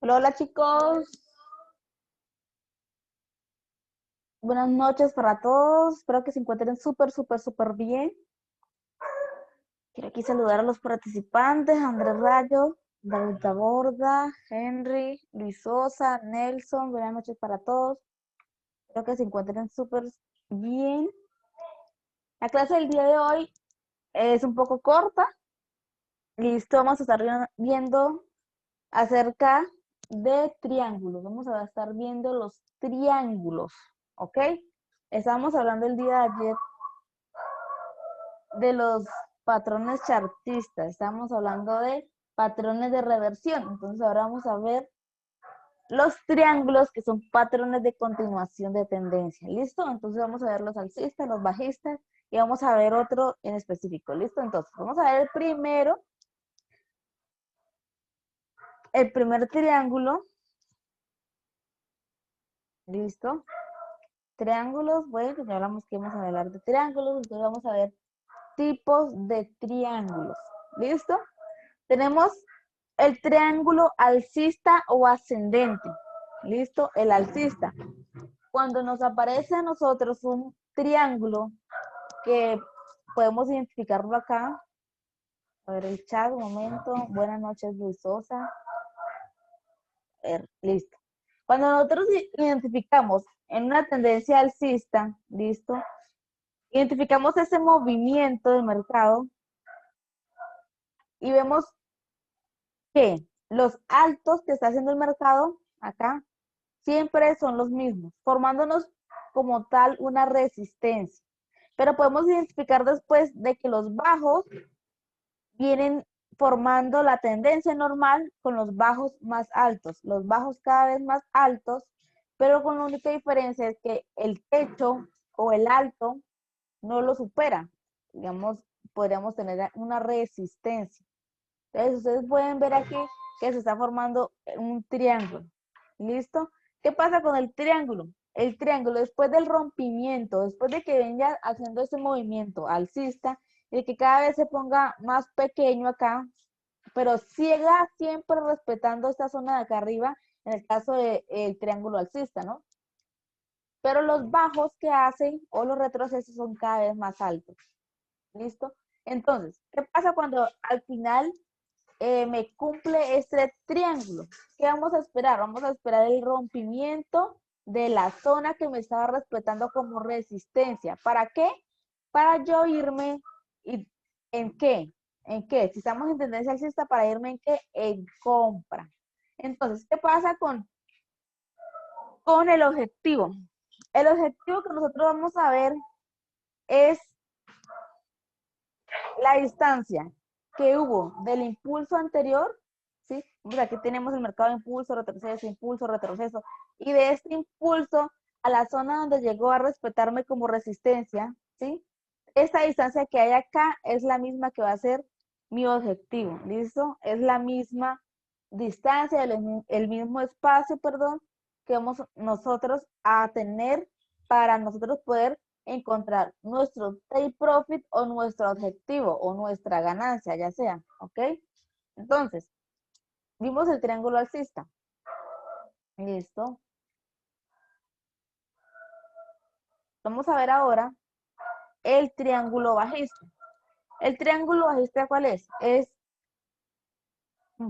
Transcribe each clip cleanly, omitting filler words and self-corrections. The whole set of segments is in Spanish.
Hola, hola chicos, buenas noches para todos, espero que se encuentren súper bien. Quiero aquí saludar a los participantes, Andrés Rayo, David Borda, Henry, Luis Sosa, Nelson, buenas noches para todos, espero que se encuentren súper bien. La clase del día de hoy es un poco corta, listo, vamos a estar viendo acerca de triángulos, vamos a estar viendo los triángulos, ¿ok? Estábamos hablando el día de ayer de los patrones chartistas, estamos hablando de patrones de reversión, entonces ahora vamos a ver los triángulos que son patrones de continuación de tendencia, ¿listo? Entonces vamos a ver los alcistas, los bajistas y vamos a ver otro en específico, ¿listo? Entonces vamos a ver el primer triángulo, ¿listo? Triángulos, bueno, ya hablamos que vamos a hablar de triángulos, entonces vamos a ver tipos de triángulos, ¿listo? Tenemos el triángulo alcista o ascendente. ¿Listo? El alcista. Cuando nos aparece a nosotros un triángulo que podemos identificarlo acá. A ver el chat, un momento. Buenas noches, Luis Sosa. A ver, listo. Cuando nosotros identificamos en una tendencia alcista, ¿listo? Identificamos ese movimiento del mercado y vemos que los altos que está haciendo el mercado acá siempre son los mismos, formándonos como tal una resistencia. Pero podemos identificar después de que los bajos vienen formando la tendencia normal con los bajos más altos, los bajos cada vez más altos, pero con la única diferencia es que el techo o el alto no lo supera. Digamos, podríamos tener una resistencia. Entonces, ustedes pueden ver aquí que se está formando un triángulo. ¿Listo? ¿Qué pasa con el triángulo? El triángulo, después del rompimiento, después de que venga haciendo ese movimiento alcista, y que cada vez se ponga más pequeño acá, pero siga siempre respetando esta zona de acá arriba, en el caso del triángulo alcista, ¿no? Pero los bajos que hacen o los retrocesos son cada vez más altos. ¿Listo? Entonces, ¿qué pasa cuando al final me cumple este triángulo? ¿Qué vamos a esperar? Vamos a esperar el rompimiento de la zona que me estaba respetando como resistencia. ¿Para qué? Para yo irme ¿en qué? ¿En qué? Si estamos en tendencia alcista, para irme en qué? En compra. Entonces, ¿qué pasa con el objetivo? El objetivo que nosotros vamos a ver es la distancia que hubo del impulso anterior, ¿sí? Pues aquí tenemos el mercado de impulso, retroceso, y de este impulso a la zona donde llegó a respetarme como resistencia, ¿sí? Esta distancia que hay acá es la misma que va a ser mi objetivo, ¿listo? Es la misma distancia, el mismo espacio, perdón, que vamos nosotros a tener para nosotros poder encontrar nuestro take profit o nuestro objetivo o nuestra ganancia, ya sea, ¿ok? Entonces, vimos el triángulo alcista. Listo. Vamos a ver ahora el triángulo bajista. ¿El triángulo bajista cuál es? Es,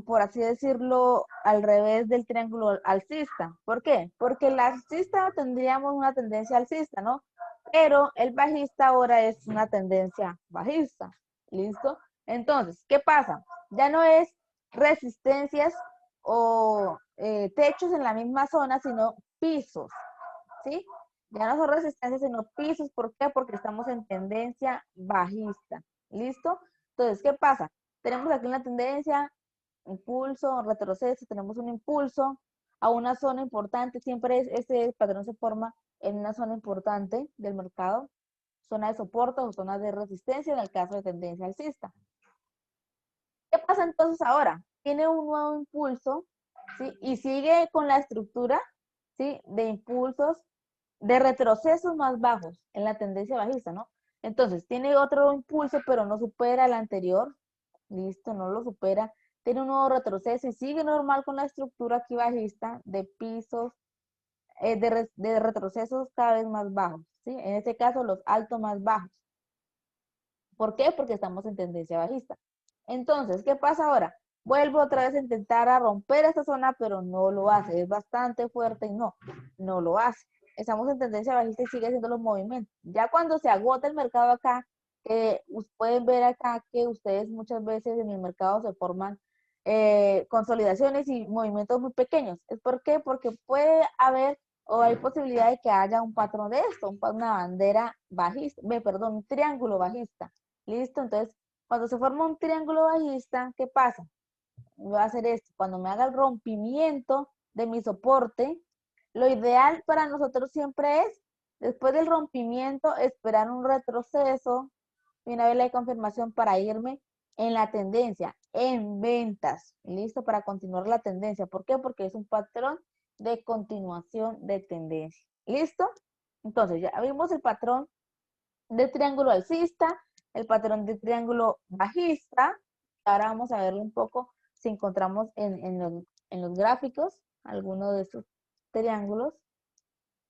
por así decirlo, al revés del triángulo alcista. ¿Por qué? Porque el alcista tendríamos una tendencia alcista, ¿no? Pero el bajista ahora es una tendencia bajista. ¿Listo? Entonces, ¿qué pasa? Ya no es resistencias o techos en la misma zona, sino pisos, ¿sí? Ya no son resistencias, sino pisos. ¿Por qué? Porque estamos en tendencia bajista. ¿Listo? Entonces, ¿qué pasa? Tenemos aquí una tendencia, impulso, retroceso, tenemos un impulso a una zona importante. Siempre este patrón se forma en una zona importante del mercado, zona de soporte o zona de resistencia en el caso de tendencia alcista. ¿Qué pasa entonces ahora? Tiene un nuevo impulso, ¿sí? Y sigue con la estructura, ¿sí? De impulsos, de retrocesos más bajos en la tendencia bajista, ¿no? Entonces, tiene otro impulso, pero no supera el anterior, listo, no lo supera. tiene un nuevo retroceso y sigue normal con la estructura aquí bajista de pisos, de retrocesos cada vez más bajos, ¿sí? En este caso, los altos más bajos. ¿Por qué? Porque estamos en tendencia bajista. Entonces, ¿qué pasa ahora? Vuelvo otra vez a intentar a romper esta zona, pero no lo hace. Es bastante fuerte y no lo hace. Estamos en tendencia bajista y sigue haciendo los movimientos. Ya cuando se agota el mercado acá, pueden ver acá que ustedes muchas veces en el mercado se forman consolidaciones y movimientos muy pequeños. ¿Es por qué? Porque puede haber o hay posibilidad de que haya un patrón de esto, una bandera bajista, perdón, un triángulo bajista. ¿Listo? Entonces, cuando se forma un triángulo bajista, ¿qué pasa? Voy a hacer esto. Cuando me haga el rompimiento de mi soporte, lo ideal para nosotros siempre es, después del rompimiento, esperar un retroceso y una vez la confirmación para irme en la tendencia, en ventas. ¿Listo? Para continuar la tendencia. ¿Por qué? Porque es un patrón de continuación de tendencia. ¿Listo? Entonces, ya vimos el patrón de triángulo alcista, el patrón de triángulo bajista. Ahora vamos a verlo un poco si encontramos en los gráficos alguno de estos triángulos.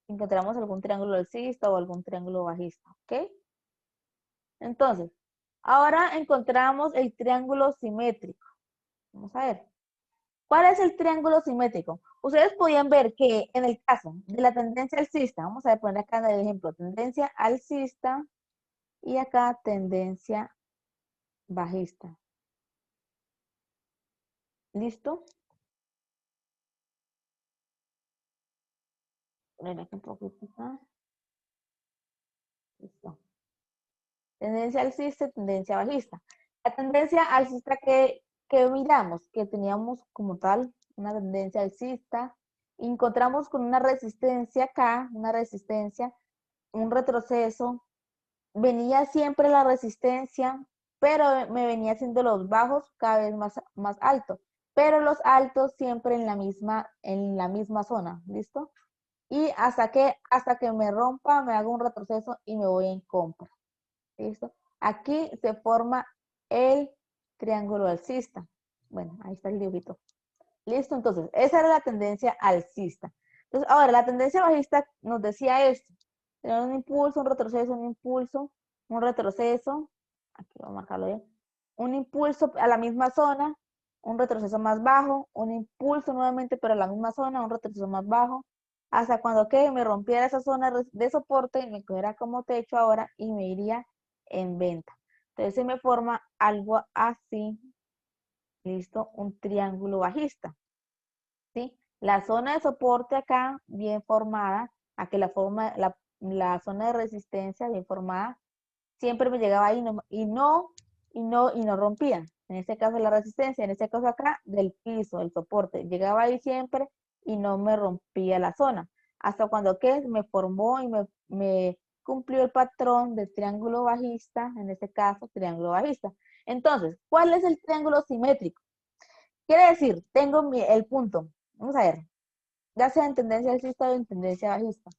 Si encontramos algún triángulo alcista o algún triángulo bajista, ¿ok? Entonces, ahora encontramos el triángulo simétrico. Vamos a ver. ¿Cuál es el triángulo simétrico? Ustedes podían ver que en el caso de la tendencia alcista, vamos a poner acá en el ejemplo, tendencia alcista y acá tendencia bajista. ¿Listo? Ven aquí un poquito acá. Listo. Tendencia alcista y tendencia bajista. La tendencia alcista que miramos, que teníamos como tal una tendencia alcista, encontramos con una resistencia acá, una resistencia, un retroceso, venía siempre la resistencia, pero me venía haciendo los bajos cada vez más altos, pero los altos siempre en la misma zona, ¿listo? Y hasta que me rompa, me hago un retroceso y me voy en compra, ¿listo? Aquí se forma el triángulo alcista. Bueno, ahí está el dibujito. ¿Listo? Entonces, esa era la tendencia alcista. Entonces, ahora, la tendencia bajista nos decía esto. Tener un impulso, un retroceso, un impulso, un retroceso. Aquí voy a marcarlo bien. Un impulso a la misma zona, un retroceso más bajo, un impulso nuevamente, pero a la misma zona, un retroceso más bajo, hasta cuando me rompiera esa zona de soporte y me cogiera como techo ahora y me iría en venta. Entonces se me forma algo así, listo, un triángulo bajista, ¿sí? La zona de soporte acá, bien formada, aquí la zona de resistencia bien formada, siempre me llegaba ahí y no rompía. En este caso la resistencia, en este caso acá del piso, el soporte, llegaba ahí siempre y no me rompía la zona. Hasta cuando me formó y me cumplió el patrón de triángulo bajista, en este caso triángulo bajista. Entonces, ¿cuál es el triángulo simétrico? Quiere decir, tengo el punto, vamos a ver, ya sea en tendencia alcista o en tendencia bajista.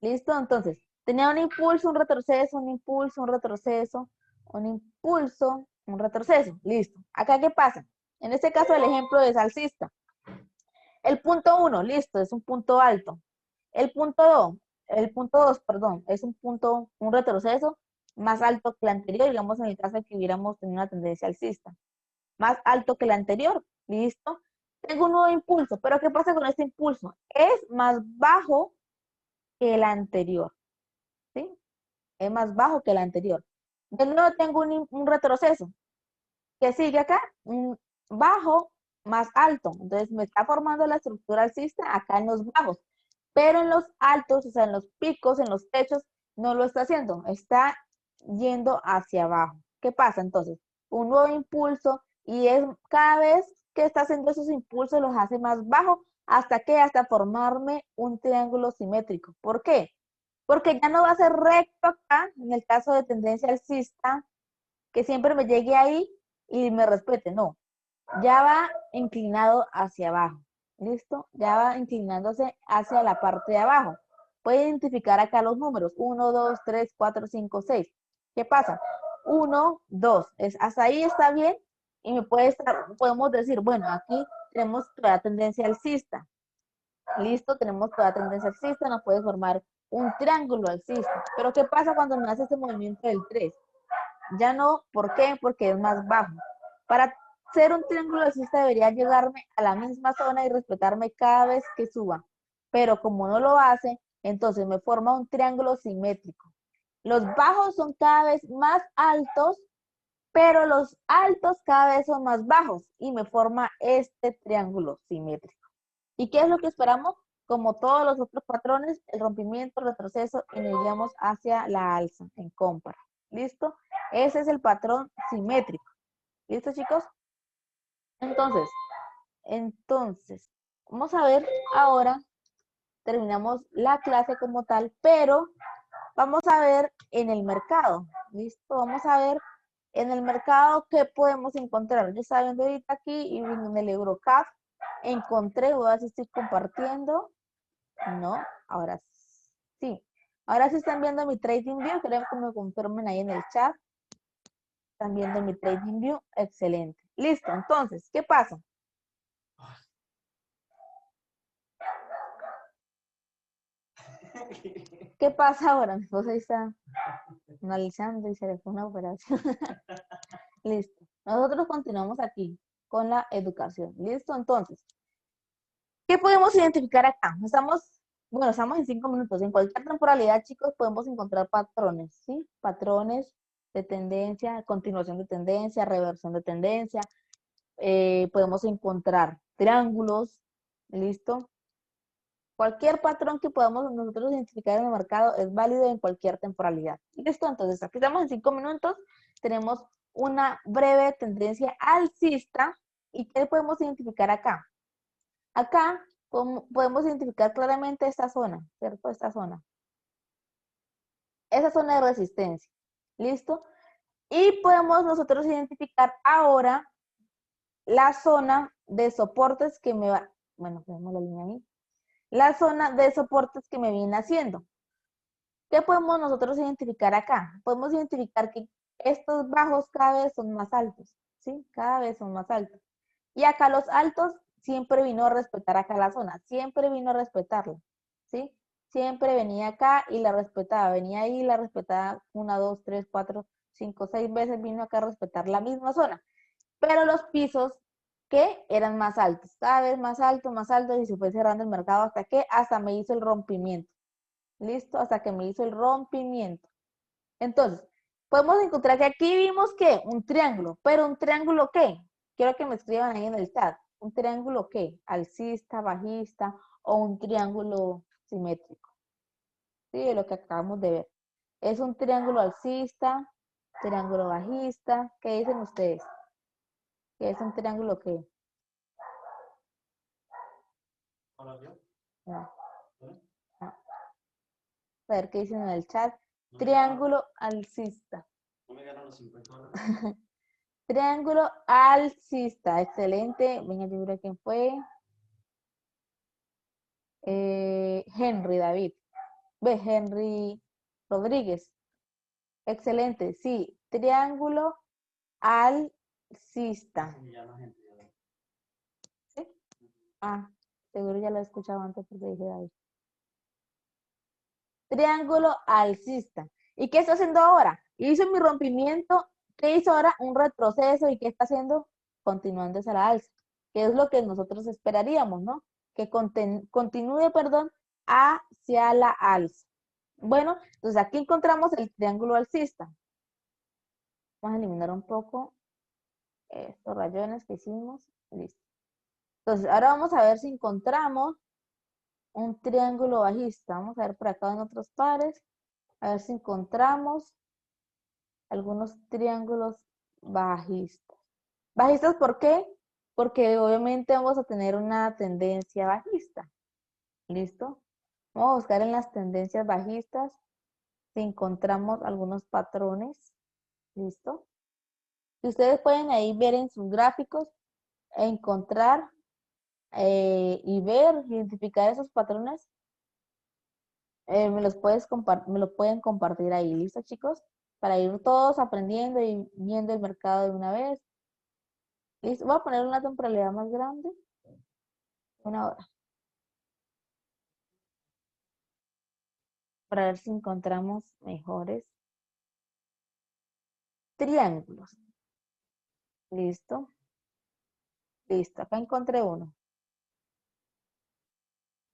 ¿Listo? Entonces, tenía un impulso, un retroceso, un impulso, un retroceso, un impulso, un retroceso. Listo. ¿Acá qué pasa? En este caso, el ejemplo es alcista. El punto 1, listo, es un punto alto. El punto 2, perdón, es un retroceso más alto que el anterior, digamos en el caso de que hubiéramos tenido una tendencia alcista. Más alto que el anterior, listo. Tengo un nuevo impulso, pero ¿qué pasa con este impulso? Es más bajo que el anterior, ¿sí? Es más bajo que el anterior. De nuevo tengo un retroceso que sigue acá, un bajo más alto. Entonces me está formando la estructura alcista acá en los bajos, pero en los altos, o sea, en los picos, en los techos, no lo está haciendo, está yendo hacia abajo. ¿Qué pasa entonces? Un nuevo impulso y es cada vez que está haciendo esos impulsos los hace más bajo hasta formarme un triángulo simétrico. ¿Por qué? Porque ya no va a ser recto acá, en el caso de tendencia alcista, que siempre me llegue ahí y me respete, no. Ya va inclinado hacia abajo, ¿listo? Ya va inclinándose hacia la parte de abajo. Puede identificar acá los números, 1, 2, 3, 4, 5, 6. ¿Qué pasa? 1, 2. Hasta ahí está bien y podemos decir, bueno, aquí tenemos toda tendencia alcista. Listo, tenemos toda tendencia alcista, nos puede formar un triángulo alcista. Pero ¿qué pasa cuando me hace este movimiento del 3? Ya no, ¿por qué? Porque es más bajo. Para ser un triángulo alcista debería llegarme a la misma zona y respetarme cada vez que suba. Pero como no lo hace, entonces me forma un triángulo simétrico. Los bajos son cada vez más altos, pero los altos cada vez son más bajos y me forma este triángulo simétrico. ¿Y qué es lo que esperamos? Como todos los otros patrones, el rompimiento, el retroceso y nos guiamos hacia la alza en compra. ¿Listo? Ese es el patrón simétrico. ¿Listo, chicos? Entonces, vamos a ver ahora, terminamos la clase como tal, pero vamos a ver en el mercado. ¿Listo? Vamos a ver en el mercado qué podemos encontrar. Yo estaba viendo ahorita aquí y en el Eurocap encontré, voy a ver si estoy compartiendo. No, ahora sí. Ahora sí están viendo mi Trading View, creo que me confirmen ahí en el chat. Están viendo mi Trading View, excelente. Listo, entonces, ¿qué pasa? ¿Qué pasa ahora? Mi esposa está analizando y se le fue una operación. Listo. Nosotros continuamos aquí con la educación. Listo, entonces, ¿qué podemos identificar acá? Estamos en 5 minutos. En cualquier temporalidad, chicos, podemos encontrar patrones, ¿sí? Patrones de tendencia, continuación de tendencia, reversión de tendencia. Podemos encontrar triángulos, ¿listo? Cualquier patrón que podamos nosotros identificar en el mercado es válido en cualquier temporalidad. ¿Listo? Entonces, aquí estamos en 5 minutos. Tenemos una breve tendencia alcista. ¿Y qué podemos identificar acá? Acá podemos identificar claramente esta zona, ¿cierto? Esta zona. Esa zona de resistencia. ¿Listo? Y podemos nosotros identificar ahora la zona de soportes que me va, bueno, ponemos la línea ahí, la zona de soportes que me viene haciendo. ¿Qué podemos nosotros identificar acá? Podemos identificar que estos bajos cada vez son más altos, ¿sí? Cada vez son más altos. Y acá los altos siempre vino a respetar acá la zona, siempre vino a respetarla, ¿sí? Siempre venía acá y la respetaba, venía ahí y la respetaba 1, 2, 3, 4, 5, 6 veces vino acá a respetar la misma zona. Pero los pisos que eran más altos, cada vez más altos y se fue cerrando el mercado hasta que hasta me hizo el rompimiento. ¿Listo? Hasta que me hizo el rompimiento. Entonces, podemos encontrar que aquí vimos que un triángulo, pero un triángulo ¿qué? Quiero que me escriban ahí en el chat. ¿Un triángulo qué? ¿Alcista, bajista o un triángulo simétrico? Sí, lo que acabamos de ver. ¿Es un triángulo alcista, triángulo bajista? ¿Qué dicen ustedes? ¿Qué es un triángulo qué? No. A ver qué dicen en el chat. Triángulo alcista. No me ganan los 50 horas. Triángulo alcista. Excelente. Venga, yo creo quién fue. Henry David. Ve, Henry Rodríguez. Excelente. Sí. Triángulo alcista. ¿Sí? Ah, seguro ya lo he escuchado antes porque dije David. Triángulo alcista. ¿Y qué está haciendo ahora? Hizo mi rompimiento. ¿Qué hizo ahora? Un retroceso. ¿Y qué está haciendo? Continuando hacia la alza. Que es lo que nosotros esperaríamos, ¿no? Que continúe, perdón, hacia la alza. Bueno, entonces aquí encontramos el triángulo alcista. Vamos a eliminar un poco estos rayones que hicimos. Listo. Entonces, ahora vamos a ver si encontramos un triángulo bajista. Vamos a ver por acá en otros pares. A ver si encontramos algunos triángulos bajistas. ¿Bajistas por qué? Porque obviamente vamos a tener una tendencia bajista. ¿Listo? Vamos a buscar en las tendencias bajistas si encontramos algunos patrones. ¿Listo? Si ustedes pueden ahí ver en sus gráficos, encontrar y ver, identificar esos patrones, me lo pueden compartir ahí. ¿Listo, chicos? para ir todos aprendiendo y viendo el mercado de una vez. ¿Listo? Voy a poner una temporalidad más grande, 1 hora, para ver si encontramos mejores triángulos. ¿Listo? Listo, acá encontré uno.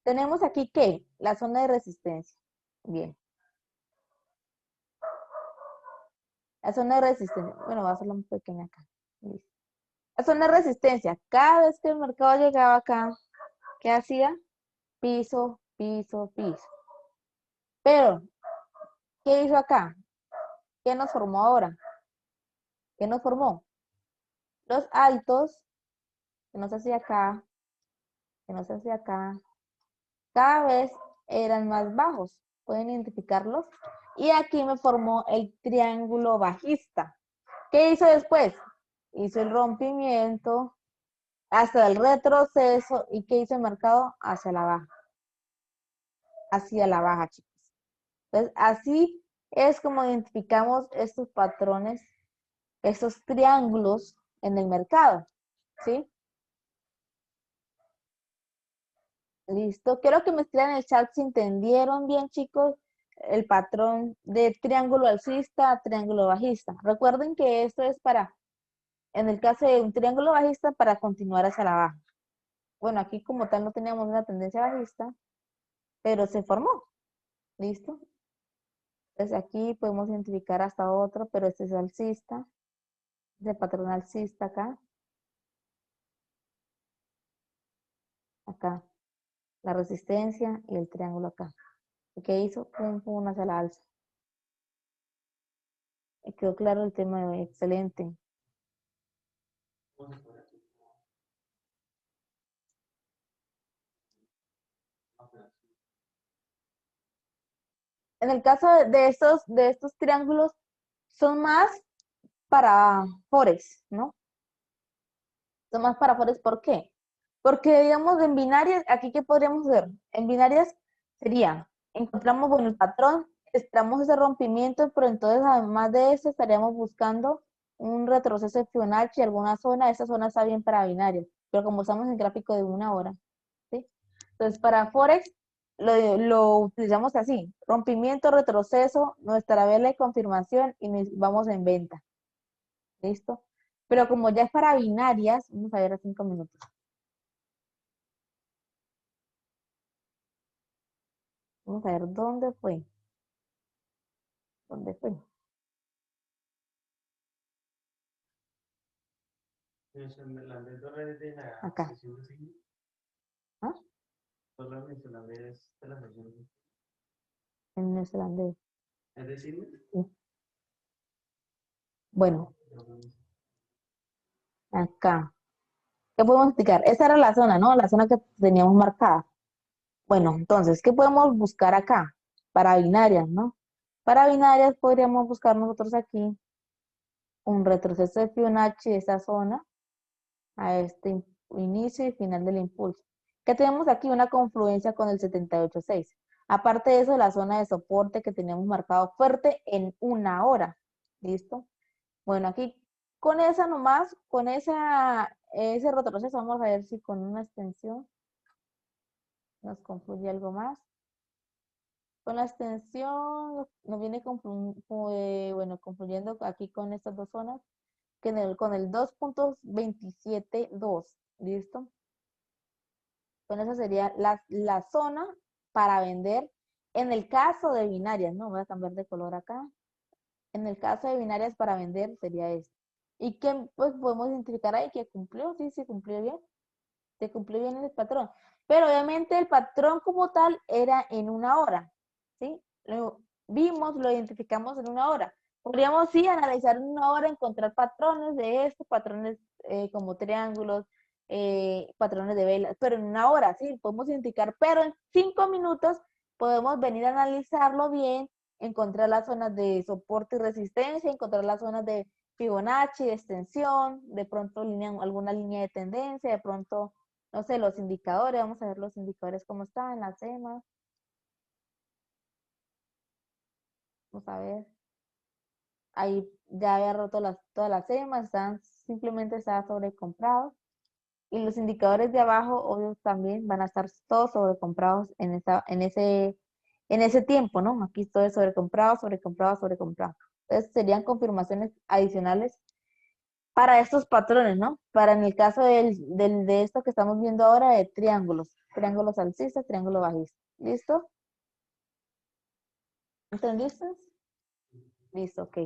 Tenemos aquí, ¿qué? La zona de resistencia. Bien. La zona de resistencia. Bueno, voy a hacerla un pequeña acá. Listo. La zona de resistencia. Cada vez que el mercado llegaba acá, ¿qué hacía? Piso, piso, piso. Pero, ¿qué hizo acá? ¿Qué nos formó ahora? ¿Qué nos formó? Los altos, que nos hacía acá, que nos hacía acá, cada vez eran más bajos. ¿Pueden identificarlos? Y aquí me formó el triángulo bajista. ¿Qué hizo después? Hizo el rompimiento hasta el retroceso. ¿Y qué hizo el mercado? Hacia la baja. Hacia la baja, chicos. Entonces, así es como identificamos estos patrones, estos triángulos en el mercado. ¿Sí? Listo. Quiero que me escriban en el chat si entendieron bien, chicos, el patrón de triángulo alcista a triángulo bajista. Recuerden que esto es para, en el caso de un triángulo bajista, para continuar hacia la baja. Bueno, aquí como tal no teníamos una tendencia bajista, pero se formó. ¿Listo? Entonces aquí podemos identificar hasta otro, pero este es alcista, es el patrón alcista acá, acá, la resistencia y el triángulo acá. ¿Y qué hizo? Pum, pum, hacia la alza. Y quedó claro el tema de hoy. Excelente. En el caso de estos triángulos, son más para Forex, ¿no? Son más para Forex, ¿por qué? Porque, digamos, en binarias, aquí, ¿qué podríamos hacer? En binarias sería, encontramos, bueno, el patrón, esperamos ese rompimiento, pero entonces, además de eso, estaríamos buscando un retroceso de Fibonacci, alguna zona, esa zona está bien para binarias, pero como estamos en gráfico de 1 hora, ¿sí? Entonces, para Forex, lo utilizamos así, rompimiento, retroceso, nuestra vela de confirmación y nos vamos en venta. ¿Listo? Pero como ya es para binarias, vamos a ver a 5 minutos. Vamos a ver dónde fue. ¿Dónde fue? Acá. ¿Ah? En neozelandés. Sí. Bueno, acá. ¿Qué podemos explicar? Esa era la zona, ¿no? La zona que teníamos marcada. Bueno, entonces, ¿qué podemos buscar acá? Para binarias, ¿no? Para binarias podríamos buscar nosotros aquí un retroceso de Fibonacci de esta zona a este inicio y final del impulso. ¿Qué tenemos aquí? Una confluencia con el 78.6. Aparte de eso, la zona de soporte que teníamos marcado fuerte en 1 hora. ¿Listo? Bueno, aquí con esa nomás, con ese retroceso, vamos a ver si con una extensión nos confluye algo más. Con la extensión nos viene bueno, confluyendo aquí con estas dos zonas, que con el 2.272, ¿listo? Bueno, esa sería la zona para vender en el caso de binarias, ¿no? Voy a cambiar de color acá. En el caso de binarias para vender sería esto. ¿Y qué pues podemos identificar ahí? Que cumplió, sí, sí, cumplió bien. Se cumplió bien el patrón. Pero obviamente el patrón como tal era en 1 hora, ¿sí? Lo vimos, lo identificamos en 1 hora. Podríamos, sí, analizar en 1 hora, encontrar patrones de estos, patrones como triángulos, patrones de velas, pero en 1 hora, sí, podemos identificar, pero en 5 minutos podemos venir a analizarlo bien, encontrar las zonas de soporte y resistencia, encontrar las zonas de Fibonacci, de extensión, de pronto alguna línea de tendencia, de pronto, no sé, los indicadores, vamos a ver los indicadores cómo están, las EMA, vamos a ver. ahí ya había roto todas las semas, simplemente estaba sobrecomprado. Y los indicadores de abajo, obvio, también van a estar todos sobrecomprados en ese tiempo, ¿no? Aquí estoy sobrecomprado, sobrecomprado, sobrecomprado. Entonces serían confirmaciones adicionales para estos patrones, ¿no? Para en el caso de esto que estamos viendo ahora de triángulos. Triángulos alcistas, triángulo bajista. ¿Listo? ¿Entendiste? Listo, ok.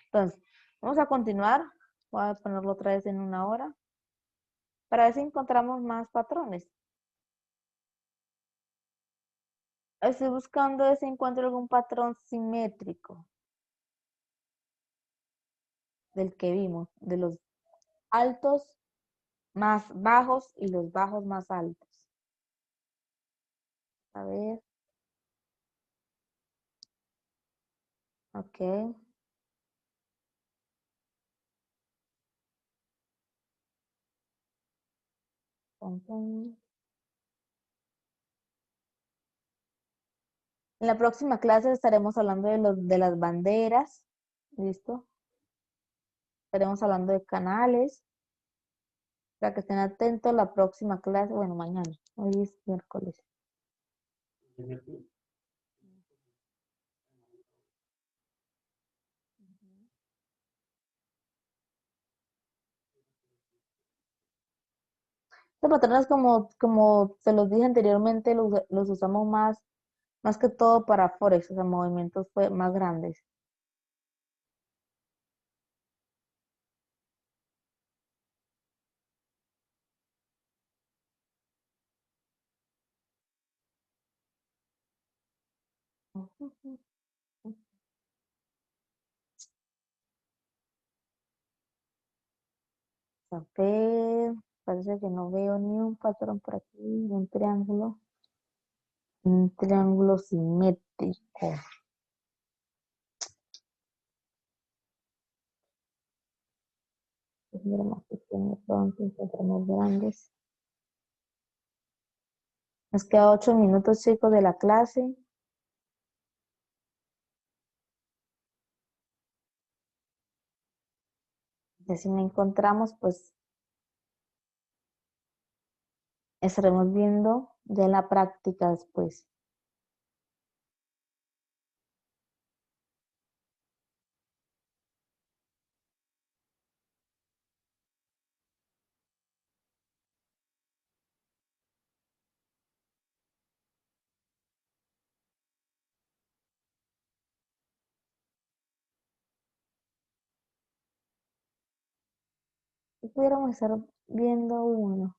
Entonces, vamos a continuar. Voy a ponerlo otra vez en una hora para ver si encontramos más patrones. Estoy buscando ver si encuentro algún patrón simétrico del que vimos, de los altos más bajos y los bajos más altos. A ver, ok. Pum, pum. En la próxima clase estaremos hablando de las banderas, ¿listo? Estaremos hablando de canales, para que estén atentos la próxima clase, bueno, mañana, hoy es miércoles. Estos patrones, como se los dije anteriormente, los usamos más que todo para forex, o sea, movimientos más grandes. A ver, parece que no veo ni un patrón por aquí, ni un triángulo simétrico. Mira más pequeño, pronto encontramos grandes. Nos queda 8 minutos, chicos, de la clase. Y si no encontramos, pues estaremos viendo ya en la práctica después. Si pudiéramos estar viendo uno,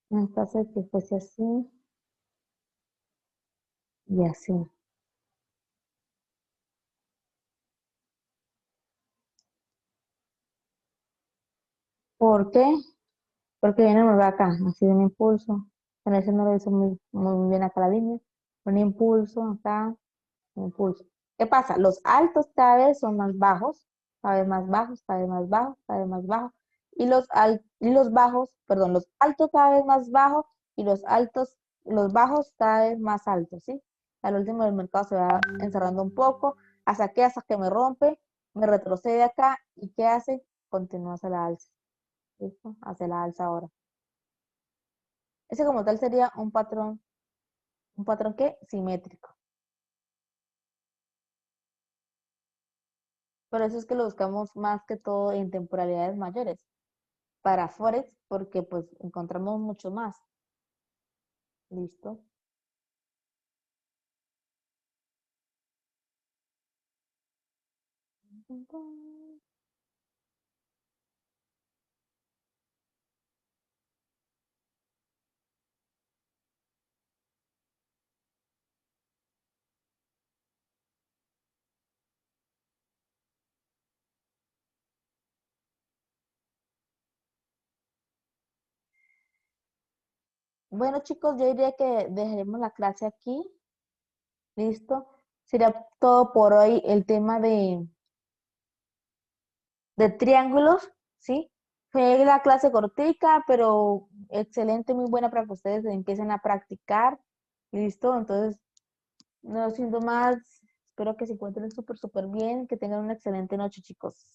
en caso de que fuese así y así. ¿Por qué? Porque viene muy acá, así de un impulso. Con ese no lo hizo muy bien acá la línea. Un impulso acá, un impulso. ¿Qué pasa? Los altos cada vez son más bajos, cada vez más bajos, cada vez más bajos, cada vez más bajos. Y los bajos, perdón, los altos cada vez más bajos y los bajos cada vez más altos, ¿sí? Al último el mercado se va encerrando un poco, hasta que me rompe, me retrocede acá y ¿qué hace? Continúa hacia la alza, ¿listo? Hacia la alza ahora. Ese como tal sería un patrón ¿qué? Simétrico. Por eso es que lo buscamos más que todo en temporalidades mayores. Para Forex, porque pues encontramos mucho más. ¿Listo? Bueno, chicos, yo diría que dejaremos la clase aquí. ¿Listo? Sería todo por hoy el tema de triángulos, ¿sí? Fue la clase cortica, pero excelente, muy buena para que ustedes empiecen a practicar. ¿Listo? Entonces, no siendo más, Espero que se encuentren súper, súper bien, que tengan una excelente noche, chicos.